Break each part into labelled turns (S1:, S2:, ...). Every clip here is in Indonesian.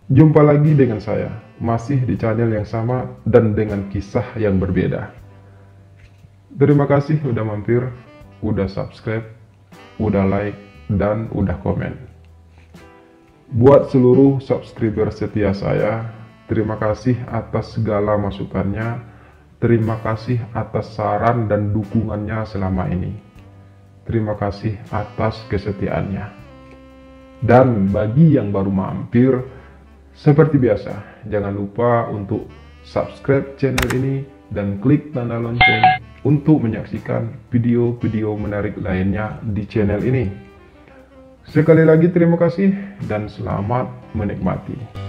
S1: Jumpa lagi dengan saya, masih di channel yang sama dan dengan kisah yang berbeda. Terima kasih udah mampir, udah subscribe, udah like, dan udah komen. Buat seluruh subscriber setia saya, terima kasih atas segala masukannya, terima kasih atas saran dan dukungannya selama ini. Terima kasih atas kesetiaannya. Dan bagi yang baru mampir, seperti biasa, jangan lupa untuk subscribe channel ini dan klik tanda lonceng untuk menyaksikan video-video menarik lainnya di channel ini. Sekali lagi terima kasih dan selamat menikmati.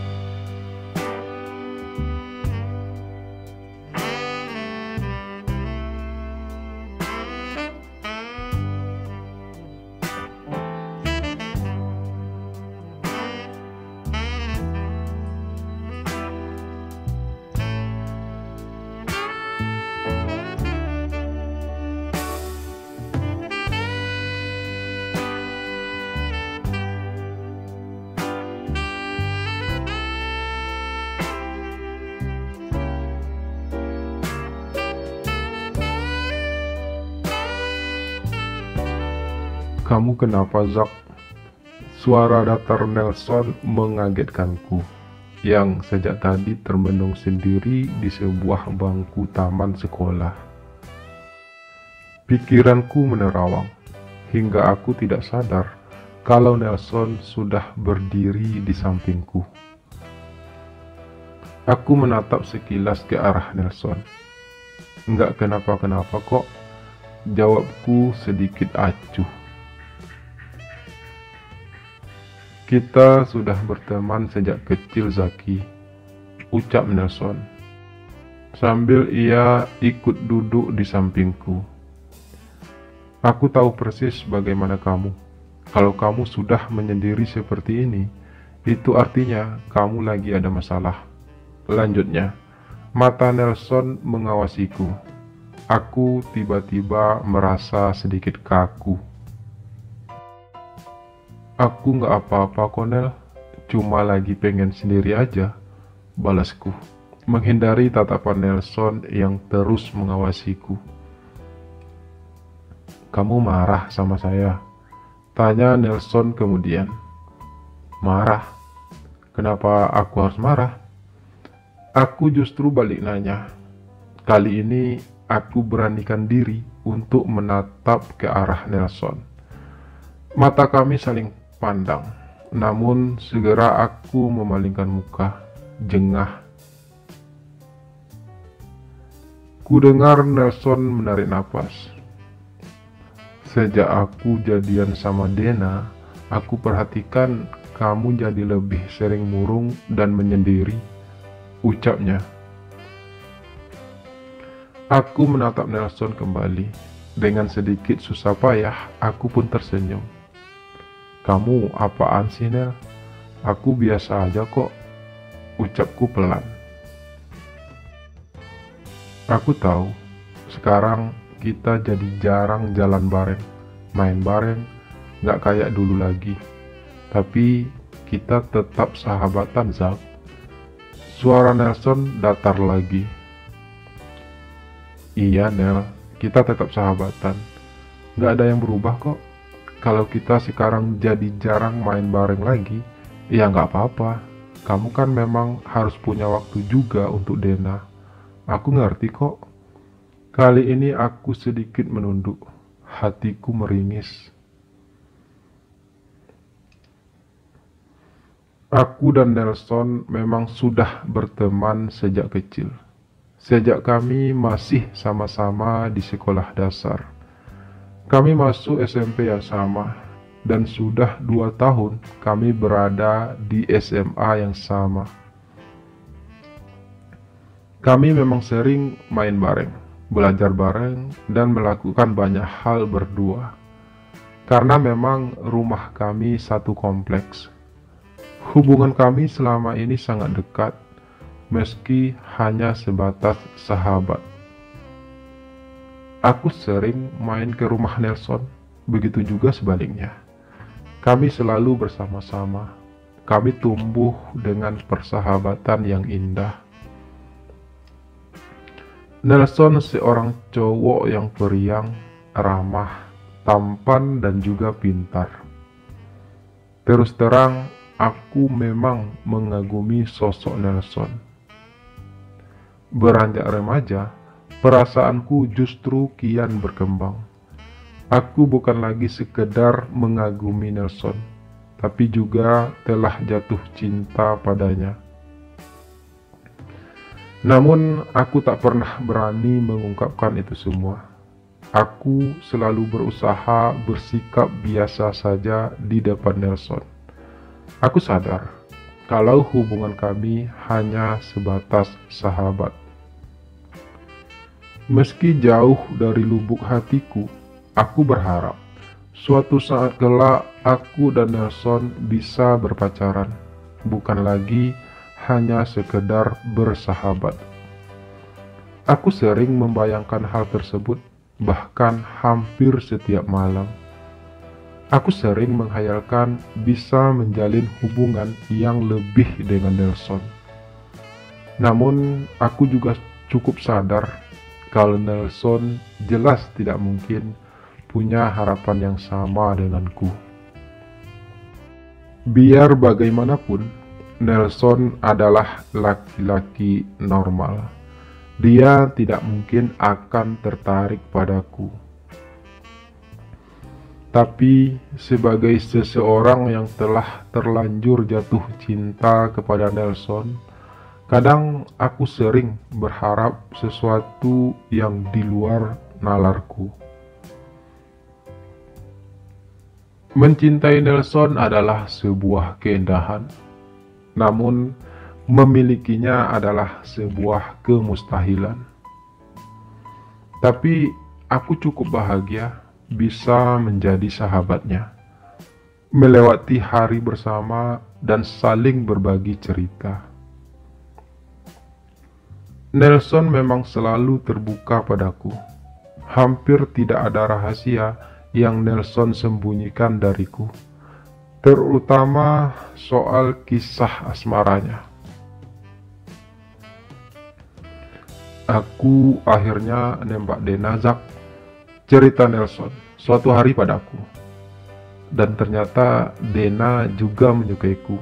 S1: Kamu kenapa, Zak? Suara datar Nelson mengagetkanku, yang sejak tadi termenung sendiri di sebuah bangku taman sekolah. Pikiranku menerawang, hingga aku tidak sadar kalau Nelson sudah berdiri di sampingku. Aku menatap sekilas ke arah Nelson. Enggak kenapa-kenapa kok, jawabku sedikit acuh. Kita sudah berteman sejak kecil, Zaki, ucap Nelson, sambil ia ikut duduk di sampingku. Aku tahu persis bagaimana kamu. Kalau kamu sudah menyendiri seperti ini, itu artinya kamu lagi ada masalah. Lanjutnya, mata Nelson mengawasiku. Aku tiba-tiba merasa sedikit kaku. Aku nggak apa-apa, Konel. Cuma lagi pengen sendiri aja, balasku, menghindari tatapan Nelson yang terus mengawasiku. Kamu marah sama saya? Tanya Nelson kemudian. Marah? Kenapa aku harus marah? Aku justru balik nanya. Kali ini aku beranikan diri untuk menatap ke arah Nelson. Mata kami saling pandang, namun segera aku memalingkan muka, jengah. Ku dengar Nelson menarik napas. Sejak aku jadian sama Dena, aku perhatikan kamu jadi lebih sering murung dan menyendiri, ucapnya. Aku menatap Nelson kembali. Dengan sedikit susah payah, aku pun tersenyum. Kamu apaan sih, Nel? Aku biasa aja kok, ucapku pelan. Aku tahu, sekarang kita jadi jarang jalan bareng, main bareng, gak kayak dulu lagi. Tapi kita tetap sahabatan, Zak. Suara Nelson datar lagi. Iya, Nel, kita tetap sahabatan. Gak ada yang berubah kok. Kalau kita sekarang jadi jarang main bareng lagi, ya nggak apa-apa. Kamu kan memang harus punya waktu juga untuk Dena. Aku ngerti kok. Kali ini aku sedikit menunduk. Hatiku meringis. Aku dan Nelson memang sudah berteman sejak kecil. Sejak kami masih sama-sama di sekolah dasar. Kami masuk SMP yang sama, dan sudah 2 tahun kami berada di SMA yang sama. Kami memang sering main bareng, belajar bareng, dan melakukan banyak hal berdua. Karena memang rumah kami satu kompleks. Hubungan kami selama ini sangat dekat, meski hanya sebatas sahabat. Aku sering main ke rumah Nelson, begitu juga sebaliknya. Kami selalu bersama-sama, kami tumbuh dengan persahabatan yang indah. Nelson seorang cowok yang periang, ramah, tampan, dan juga pintar. Terus terang, aku memang mengagumi sosok Nelson. Beranjak remaja, perasaanku justru kian berkembang. Aku bukan lagi sekedar mengagumi Nelson, tapi juga telah jatuh cinta padanya. Namun, aku tak pernah berani mengungkapkan itu semua. Aku selalu berusaha bersikap biasa saja di depan Nelson. Aku sadar kalau hubungan kami hanya sebatas sahabat. Meski jauh dari lubuk hatiku, aku berharap suatu saat kelak aku dan Nelson bisa berpacaran, bukan lagi hanya sekedar bersahabat. Aku sering membayangkan hal tersebut, bahkan hampir setiap malam. Aku sering menghayalkan bisa menjalin hubungan yang lebih dengan Nelson. Namun, aku juga cukup sadar kalau Nelson jelas tidak mungkin punya harapan yang sama denganku. Biar bagaimanapun, Nelson adalah laki-laki normal. Dia tidak mungkin akan tertarik padaku. Tapi sebagai seseorang yang telah terlanjur jatuh cinta kepada Nelson, kadang aku sering berharap sesuatu yang di luar nalarku. Mencintai Nelson adalah sebuah keindahan. Namun, memilikinya adalah sebuah kemustahilan. Tapi, aku cukup bahagia bisa menjadi sahabatnya, melewati hari bersama dan saling berbagi cerita. Nelson memang selalu terbuka padaku. Hampir tidak ada rahasia yang Nelson sembunyikan dariku, terutama soal kisah asmaranya. Aku akhirnya nembak Dena, Zak, cerita Nelson suatu hari padaku. Dan ternyata Dena juga menyukaiku.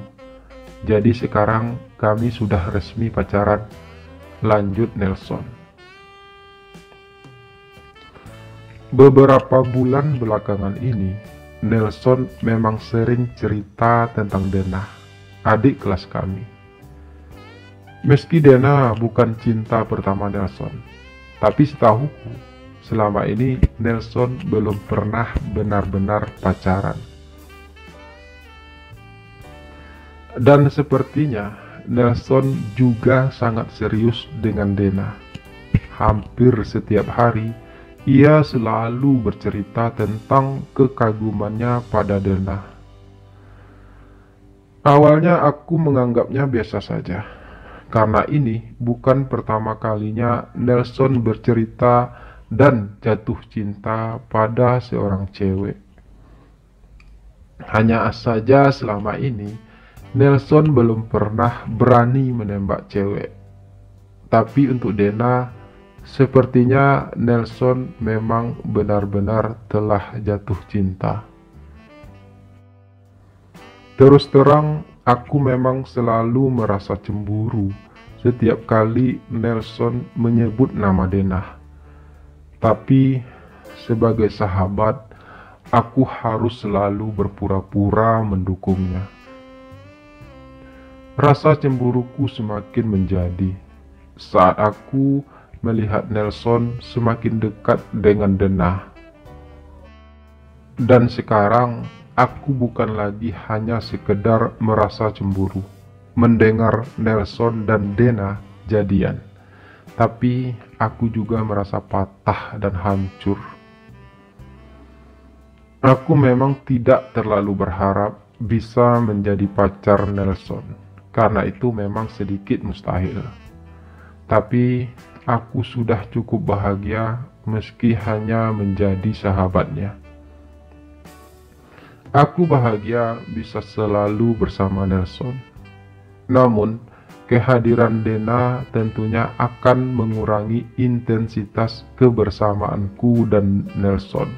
S1: Jadi sekarang kami sudah resmi pacaran, lanjut Nelson. Beberapa bulan belakangan ini, Nelson memang sering cerita tentang Dena, adik kelas kami. Meski Dena bukan cinta pertama Nelson, tapi setahuku, selama ini Nelson belum pernah benar-benar pacaran. Dan sepertinya Nelson juga sangat serius dengan Dena. Hampir setiap hari, ia selalu bercerita tentang kekagumannya pada Dena. Awalnya aku menganggapnya biasa saja, karena ini bukan pertama kalinya Nelson bercerita dan jatuh cinta pada seorang cewek. Hanya saja selama ini Nelson belum pernah berani menembak cewek. Tapi untuk Dena, sepertinya Nelson memang benar-benar telah jatuh cinta. Terus terang, aku memang selalu merasa cemburu setiap kali Nelson menyebut nama Dena. Tapi sebagai sahabat, aku harus selalu berpura-pura mendukungnya. Rasa cemburuku semakin menjadi saat aku melihat Nelson semakin dekat dengan Dena. Dan sekarang aku bukan lagi hanya sekedar merasa cemburu mendengar Nelson dan Dena jadian, tapi aku juga merasa patah dan hancur. Aku memang tidak terlalu berharap bisa menjadi pacar Nelson, karena itu memang sedikit mustahil. Tapi aku sudah cukup bahagia meski hanya menjadi sahabatnya. Aku bahagia bisa selalu bersama Nelson. Namun, kehadiran Dena tentunya akan mengurangi intensitas kebersamaanku dan Nelson.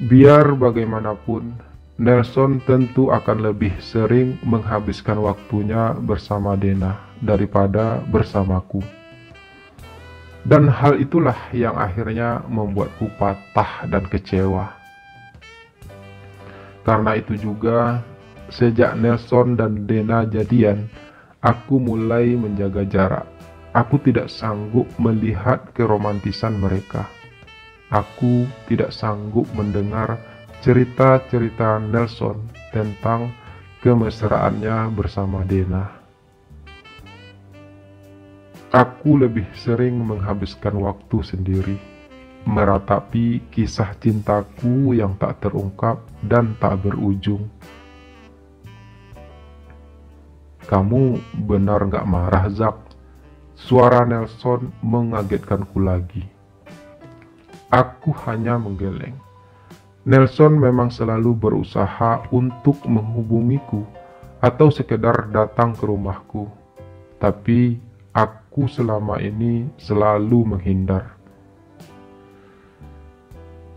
S1: Biar bagaimanapun, Nelson tentu akan lebih sering menghabiskan waktunya bersama Dena daripada bersamaku. Dan hal itulah yang akhirnya membuatku patah dan kecewa. Karena itu juga, sejak Nelson dan Dena jadian, aku mulai menjaga jarak. Aku tidak sanggup melihat keromantisan mereka. Aku tidak sanggup mendengar cerita-cerita Nelson tentang kemesraannya bersama Dena. Aku lebih sering menghabiskan waktu sendiri, meratapi kisah cintaku yang tak terungkap dan tak berujung. Kamu benar gak marah, Zak? Suara Nelson mengagetkanku lagi. Aku hanya menggeleng. Nelson memang selalu berusaha untuk menghubungiku atau sekedar datang ke rumahku. Tapi aku selama ini selalu menghindar.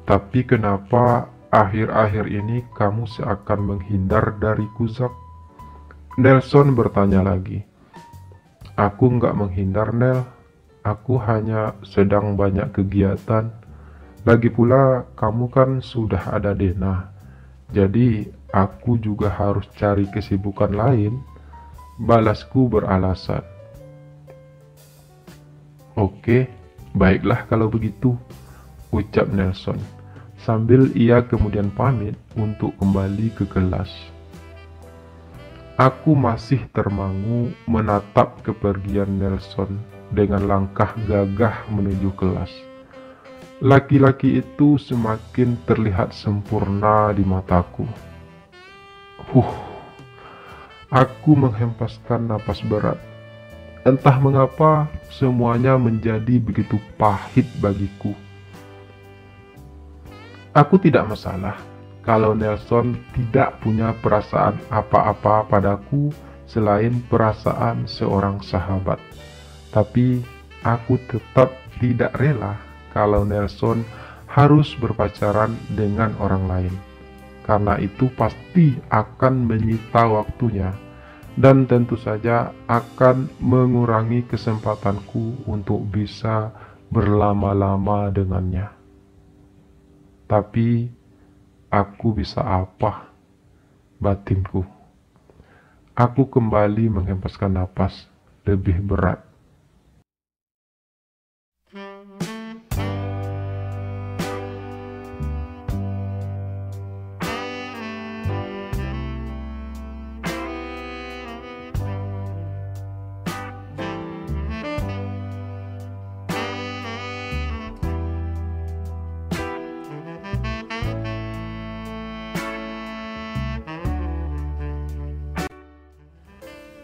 S1: Tapi kenapa akhir-akhir ini kamu seakan menghindar dariku, Zak? Nelson bertanya lagi. Aku nggak menghindar, Nel. Aku hanya sedang banyak kegiatan. Lagi pula kamu kan sudah ada Dena. Jadi aku juga harus cari kesibukan lain. Balasku beralasan. Oke, baiklah kalau begitu, ucap Nelson, sambil ia kemudian pamit untuk kembali ke kelas. Aku masih termangu menatap kepergian Nelson dengan langkah gagah menuju kelas. Laki-laki itu semakin terlihat sempurna di mataku. Aku menghempaskan napas berat. Entah mengapa semuanya menjadi begitu pahit bagiku. Aku tidak masalah kalau Nelson tidak punya perasaan apa-apa padaku selain perasaan seorang sahabat. Tapi aku tetap tidak rela kalau Nelson harus berpacaran dengan orang lain. Karena itu pasti akan menyita waktunya dan tentu saja akan mengurangi kesempatanku untuk bisa berlama-lama dengannya. Tapi aku bisa apa? Batinku. Aku kembali menghempaskan napas lebih berat.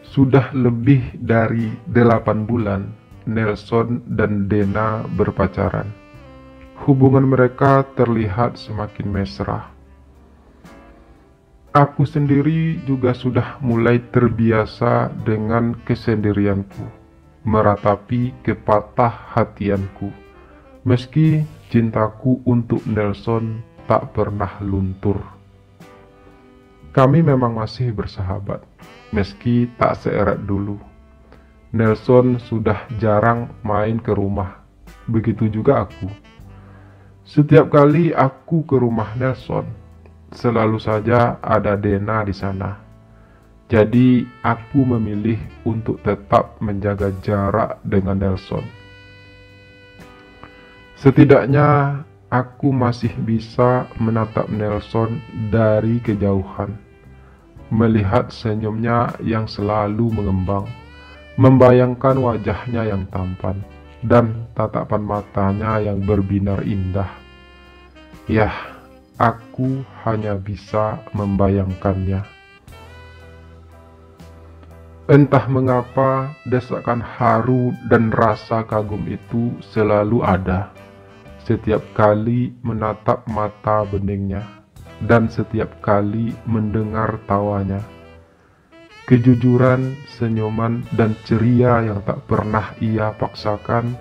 S1: Sudah lebih dari 8 bulan Nelson dan Dena berpacaran. Hubungan mereka terlihat semakin mesra. Aku sendiri juga sudah mulai terbiasa dengan kesendirianku, meratapi kepatah hatianku. Meski cintaku untuk Nelson tak pernah luntur. Kami memang masih bersahabat, meski tak seerat dulu. Nelson sudah jarang main ke rumah, begitu juga aku. Setiap kali aku ke rumah Nelson, selalu saja ada Dena di sana. Jadi aku memilih untuk tetap menjaga jarak dengan Nelson. Setidaknya aku masih bisa menatap Nelson dari kejauhan, melihat senyumnya yang selalu mengembang, membayangkan wajahnya yang tampan, dan tatapan matanya yang berbinar indah. Yah, aku hanya bisa membayangkannya. Entah mengapa desakan haru dan rasa kagum itu selalu ada. setiap kali menatap mata beningnya, dan setiap kali mendengar tawanya. Kejujuran, senyuman, dan ceria yang tak pernah ia paksakan,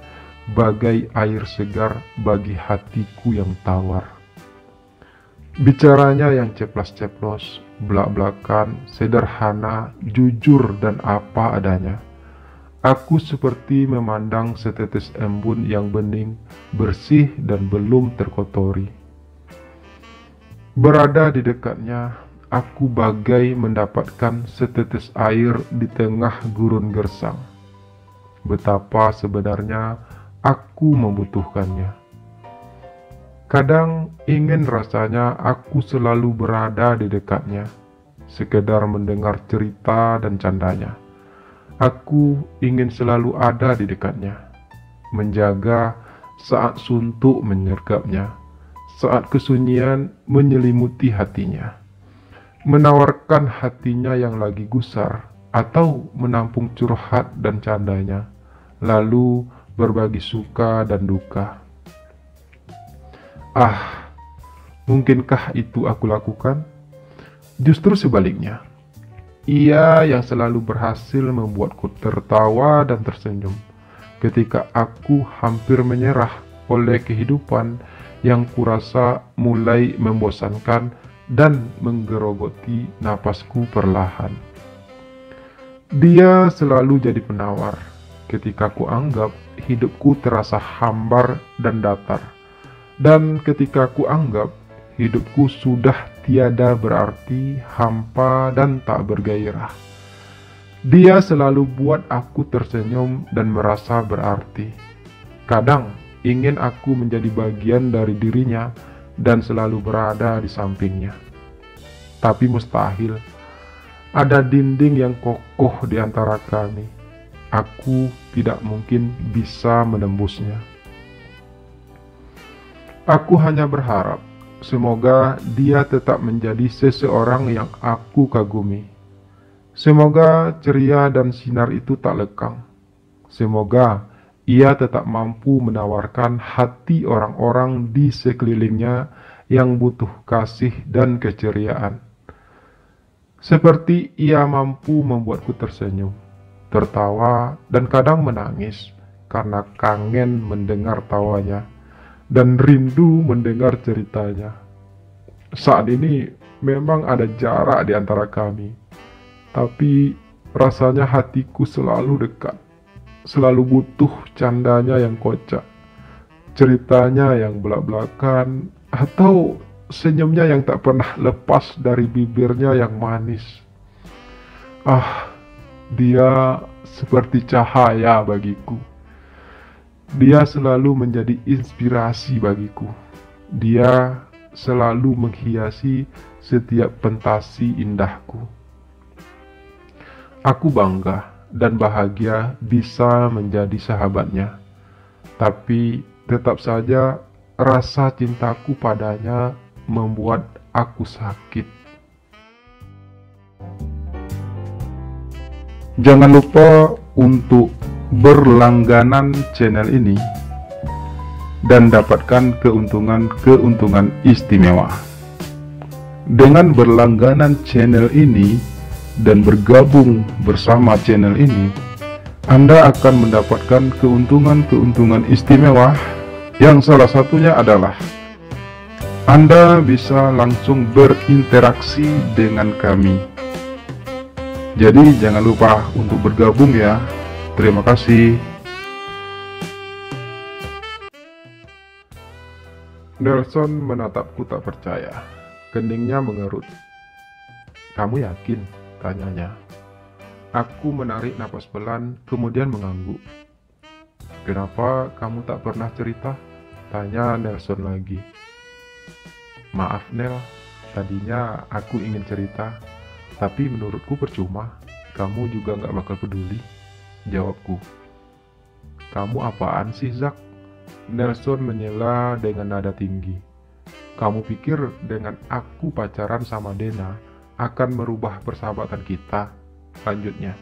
S1: bagai air segar bagi hatiku yang tawar. Bicaranya yang ceplas-ceplos, belak-belakan, sederhana, jujur, dan apa adanya. Aku seperti memandang setetes embun yang bening, bersih, dan belum terkotori. Berada di dekatnya, aku bagai mendapatkan setetes air di tengah gurun gersang. Betapa sebenarnya aku membutuhkannya. Kadang ingin rasanya aku selalu berada di dekatnya, sekedar mendengar cerita dan candanya. Aku ingin selalu ada di dekatnya, menjaga saat suntuk menyergapnya, saat kesunyian menyelimuti hatinya, menawarkan hatinya yang lagi gusar, atau menampung curhat dan candanya, lalu berbagi suka dan duka. Mungkinkah itu aku lakukan? Justru sebaliknya. Ia yang selalu berhasil membuatku tertawa dan tersenyum ketika aku hampir menyerah oleh kehidupan yang kurasa mulai membosankan dan menggerogoti napasku perlahan. Dia selalu jadi penawar ketika ku anggap hidupku terasa hambar dan datar, dan ketika ku anggap hidupku sudah tiada berarti, hampa, dan tak bergairah. Dia selalu buat aku tersenyum dan merasa berarti. Kadang ingin aku menjadi bagian dari dirinya dan selalu berada di sampingnya. Tapi mustahil. Ada dinding yang kokoh di antara kami. Aku tidak mungkin bisa menembusnya. Aku hanya berharap semoga dia tetap menjadi seseorang yang aku kagumi. Semoga ceria dan sinar itu tak lekang. Semoga ia tetap mampu menawarkan hati orang-orang di sekelilingnya yang butuh kasih dan keceriaan. Seperti ia mampu membuatku tersenyum, tertawa, dan kadang menangis karena kangen mendengar tawanya dan rindu mendengar ceritanya. Saat ini memang ada jarak di antara kami, tapi rasanya hatiku selalu dekat, selalu butuh candanya yang kocak, ceritanya yang belak-belakan, atau senyumnya yang tak pernah lepas dari bibirnya yang manis. Dia seperti cahaya bagiku. Dia selalu menjadi inspirasi bagiku. Dia selalu menghiasi setiap pentasi indahku. Aku bangga dan bahagia bisa menjadi sahabatnya. Tapi tetap saja rasa cintaku padanya membuat aku sakit. Jangan lupa untuk berlangganan channel ini dan dapatkan keuntungan istimewa. Dengan berlangganan channel ini dan bergabung bersama channel ini, Anda akan mendapatkan keuntungan istimewa, yang salah satunya adalah Anda bisa langsung berinteraksi dengan kami. Jadi jangan lupa untuk bergabung ya. Terima kasih. Nelson menatapku tak percaya. Keningnya mengerut. "Kamu yakin?" tanyanya. Aku menarik napas pelan, kemudian mengangguk. "Kenapa kamu tak pernah cerita?" tanya Nelson lagi. "Maaf Nel, tadinya aku ingin cerita, tapi menurutku percuma. Kamu juga gak bakal peduli," jawabku. "Kamu apaan sih, Zak?" Nelson menyela dengan nada tinggi. "Kamu pikir dengan aku pacaran sama Dena akan merubah persahabatan kita?" lanjutnya.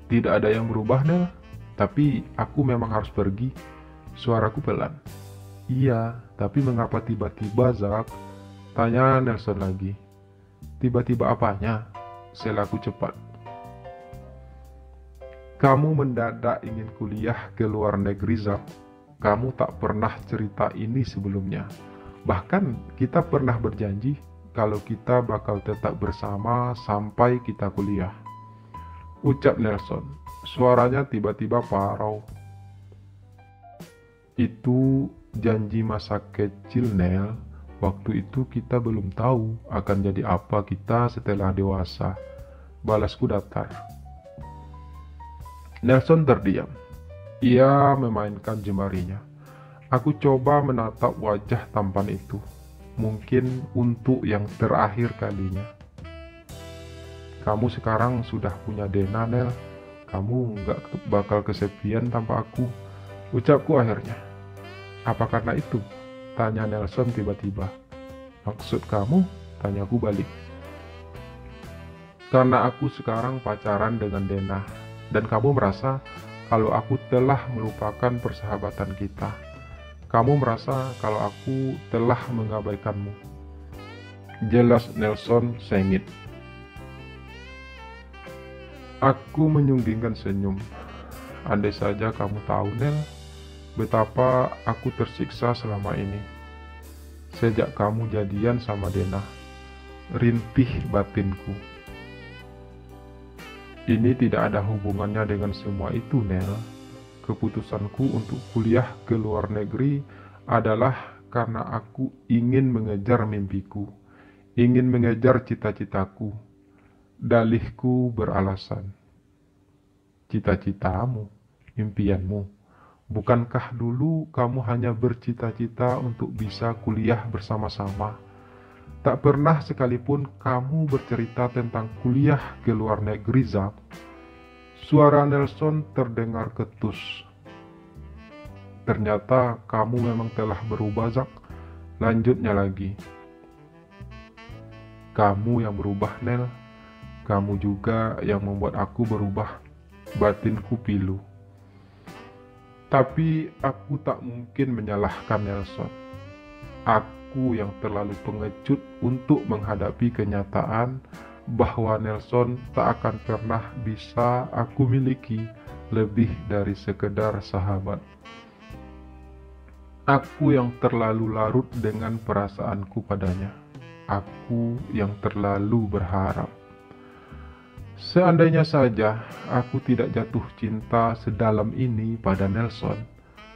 S1: "Tidak ada yang berubah, Nel. Tapi aku memang harus pergi. Suaraku pelan. Iya, tapi mengapa tiba-tiba, Zack? Tanya Nelson lagi. Tiba-tiba apanya? Selaku cepat. Kamu mendadak ingin kuliah ke luar negeri, Zack. Kamu tak pernah cerita ini sebelumnya. Bahkan kita pernah berjanji kalau kita bakal tetap bersama sampai kita kuliah. Ucap Nelson. Suaranya tiba-tiba parau. Itu janji masa kecil, Nel. Waktu itu kita belum tahu akan jadi apa kita setelah dewasa. Balasku datar. Nelson terdiam. Ia memainkan jemarinya. Aku coba menatap wajah tampan itu. Mungkin untuk yang terakhir kalinya. Kamu sekarang sudah punya Dena, Nel. Kamu nggak bakal kesepian tanpa aku. Ucapku akhirnya. Apa karena itu? Tanya Nelson tiba-tiba. Maksud kamu? Tanyaku balik. Karena aku sekarang pacaran dengan Dena. Dan kamu merasa kalau aku telah melupakan persahabatan kita. Kamu merasa kalau aku telah mengabaikanmu. Jelas Nelson sengit. Aku menyunggingkan senyum. Andai saja kamu tahu, Nel, betapa aku tersiksa selama ini. Sejak kamu jadian sama Dena, rintih batinku. Ini tidak ada hubungannya dengan semua itu, Nel. Keputusanku untuk kuliah ke luar negeri adalah karena aku ingin mengejar mimpiku, ingin mengejar cita-citaku. Dalihku beralasan. Cita-citamu, impianmu. Bukankah dulu kamu hanya bercita-cita untuk bisa kuliah bersama-sama? Tak pernah sekalipun kamu bercerita tentang kuliah ke luar negeri, Zack. Suara Nelson terdengar ketus. Ternyata kamu memang telah berubah, Zack. Lanjutnya lagi. Kamu yang berubah, Nel. Kamu juga yang membuat aku berubah. Batinku pilu. Tapi aku tak mungkin menyalahkan Nelson. Aku yang terlalu pengecut untuk menghadapi kenyataan bahwa Nelson tak akan pernah bisa aku miliki lebih dari sekedar sahabat. Aku yang terlalu larut dengan perasaanku padanya. Aku yang terlalu berharap. Seandainya saja aku tidak jatuh cinta sedalam ini pada Nelson,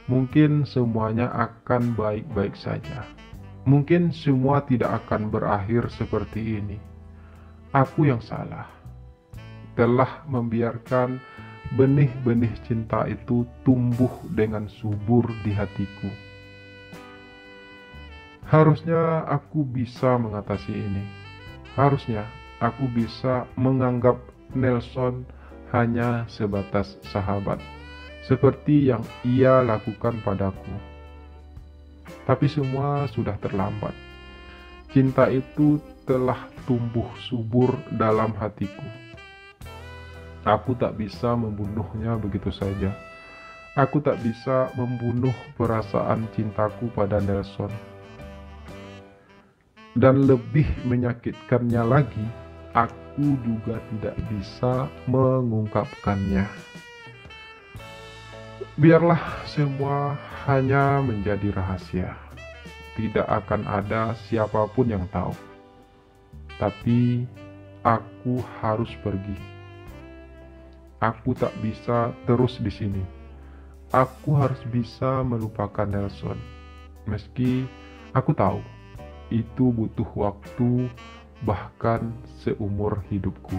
S1: mungkin semuanya akan baik-baik saja. Mungkin semua tidak akan berakhir seperti ini. Aku yang salah. Telah membiarkan benih-benih cinta itu tumbuh dengan subur di hatiku. Harusnya aku bisa mengatasi ini. Harusnya aku bisa menganggap Nelson hanya sebatas sahabat, seperti yang ia lakukan padaku. Tapi semua sudah terlambat. Cinta itu telah tumbuh subur dalam hatiku. Aku tak bisa membunuhnya begitu saja. Aku tak bisa membunuh perasaan cintaku pada Nelson. Dan lebih menyakitkannya lagi, aku juga tidak bisa mengungkapkannya. Biarlah semua hanya menjadi rahasia. Tidak akan ada siapapun yang tahu. Tapi aku harus pergi. Aku tak bisa terus di sini. Aku harus bisa melupakan Nelson. Meski aku tahu itu butuh waktu, bahkan seumur hidupku.